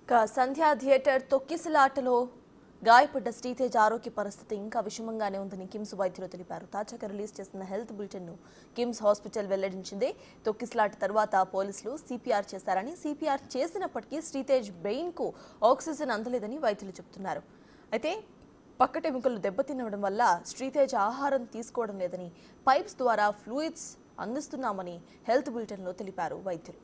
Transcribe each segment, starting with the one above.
సంధ్యా theatre తొక్కిసలాటలో గాయపడ్డ శ్రీతేజ్ ఆరోగ్య పరిస్థితి ఇంకా విషమంగానే ఉందని కిమ్స్ వైద్యులు తెలిపారు. తాజాగా రిలీజ్ చేసిన హెల్త్ బులెటిన్ ను కిమ్స్ హాస్పిటల్ వెల్లడించింది. తొక్కిసలాట తర్వాత పోలీసులు సిపిఆర్ చేశారని, సిపిఆర్ చేసినప్పటికీ శ్రీతేజ్ బ్రెయిన్ కు ఆక్సిజన్ అందలేదని వైద్యులు చెబుతున్నారు. అయితే పక్కటెముకలు దెబ్బతినడం వల్ల శ్రీతేజ్ ఆహారం తీసుకోవడం లేదని, పైప్స్ ద్వారా ఫ్లూయిడ్స్ అందిస్తున్నామని హెల్త్ బులెటిన్ లో తెలిపారు వైద్యులు.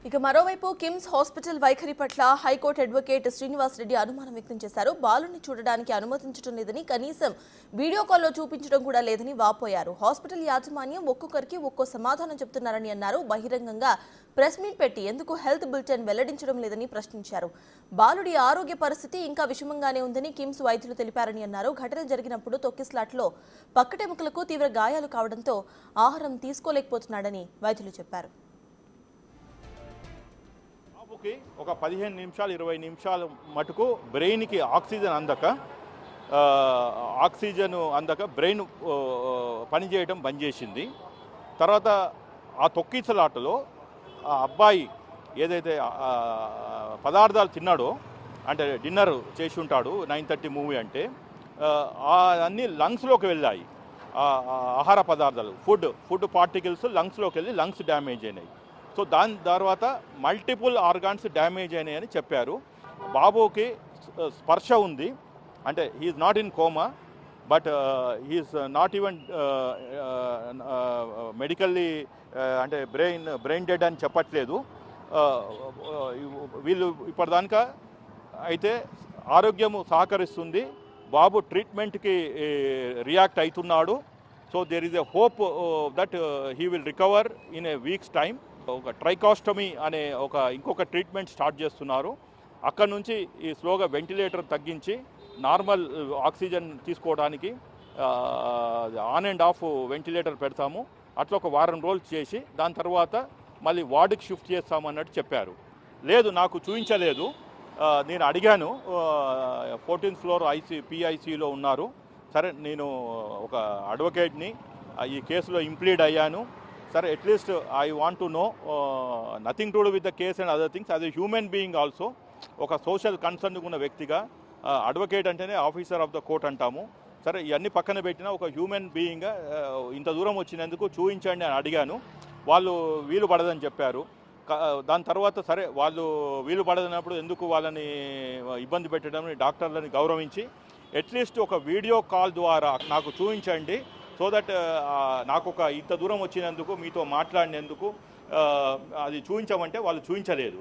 ఇక మరోవైపు కిమ్స్ హాస్పిటల్ వైఖరి పట్ల హైకోర్టు అడ్వకేట్ శ్రీనివాస్ రెడ్డి అనుమానం వ్యక్తం చేశారు. బాలుని చూడడానికి అనుమతించడం లేదని, కనీసం వీడియో కాల్లో చూపించడం కూడా లేదని వాపోయారు. హాస్పిటల్ యాజమాన్యం ఒక్కొక్కరికి ఒక్కో సమాధానం చెబుతున్నారని అన్నారు. బహిరంగంగా ప్రెస్ మీట్ పెట్టి ఎందుకు హెల్త్ బులెటిన్ వెల్లడించడం లేదని ప్రశ్నించారు. బాలుడి ఆరోగ్య పరిస్థితి ఇంకా విషమంగానే ఉందని కిమ్స్ వైద్యులు తెలిపారని అన్నారు. ఘటన జరిగినప్పుడు తొక్కిసలాట్లో పక్కటెముకలకు తీవ్ర గాయాలు కావడంతో ఆహారం తీసుకోలేకపోతున్నాడని వైద్యులు చెప్పారు. ఒక 15 నిమిషాలు 20 నిమిషాలు మటుకు బ్రెయిన్కి ఆక్సిజన్ అందక బ్రెయిన్ పనిచేయడం బంద్ చేసింది. తర్వాత ఆ తొక్కిసలాటలో ఆ అబ్బాయి ఏదైతే పదార్థాలు తిన్నాడో, అంటే డిన్నర్ చేసి ఉంటాడు 9:30 మూవీ అంటే, అన్నీ లంగ్స్లోకి వెళ్ళాయి. ఆహార పదార్థాలు ఫుడ్ పార్టికల్స్ లంగ్స్లోకి వెళ్ళి లంగ్స్ డ్యామేజ్ అయినాయి. సో దాని తర్వాత మల్టిపుల్ ఆర్గాన్స్ డ్యామేజ్ అయినాయని చెప్పారు. బాబుకి స్పర్శ ఉంది, అంటే he's not in coma, but he's not even medically అంటే బ్రెయిన్ డెడ్ అని చెప్పట్లేదు వీళ్ళు ఇప్పటిదాకా. అయితే ఆరోగ్యము సహకరిస్తుంది, బాబు ట్రీట్మెంట్కి రియాక్ట్ అవుతున్నాడు. So there is a hope that he will recover in a weeks time. ఒక ట్రైకాస్టమీ అనే ఇంకొక ట్రీట్మెంట్ స్టార్ట్ చేస్తున్నారు. అక్కడ నుంచి ఈ స్లోగా వెంటిలేటర్ తగ్గించి నార్మల్ ఆక్సిజన్ తీసుకోవడానికి ఆన్ అండ్ ఆఫ్ వెంటిలేటర్ పెడతాము. అట్లా ఒక వారం రోజులు చేసి దాని తర్వాత మళ్ళీ వార్డుకి షిఫ్ట్ చేస్తామన్నట్టు చెప్పారు. లేదు, నాకు చూపించలేదు. నేను అడిగాను, 14th ఫ్లోర్ పిఐసిలో ఉన్నారు. సరే, నేను ఒక అడ్వకేట్ని, ఈ కేసులో ఇంప్లీడ్ అయ్యాను. సరే, at least I want to know nothing to do with the case and other things. As a human being also, ఒక సోషల్ కన్సర్న్ ఉన్న వ్యక్తిగా, అడ్వకేట్ అంటేనే ఆఫీసర్ ఆఫ్ ద కోర్ట్ అంటాము. సరే, ఇవన్నీ పక్కన పెట్టిన ఒక హ్యూమన్ బీయింగ్గా ఇంత దూరం వచ్చినందుకు చూపించండి అని అడిగాను. వాళ్ళు వీలు పడదని చెప్పారు. దాని తర్వాత సరే, వాళ్ళు వీలు పడదన్నప్పుడు ఎందుకు వాళ్ళని ఇబ్బంది పెట్టడం, డాక్టర్లని గౌరవించి అట్లీస్ట్ ఒక వీడియో కాల్ ద్వారా నాకు చూపించండి. సో దట్ నాకు ఇంత దూరం వచ్చినందుకు, మీతో మాట్లాడినందుకు అది చూపించమంటే వాళ్ళు చూపించలేదు.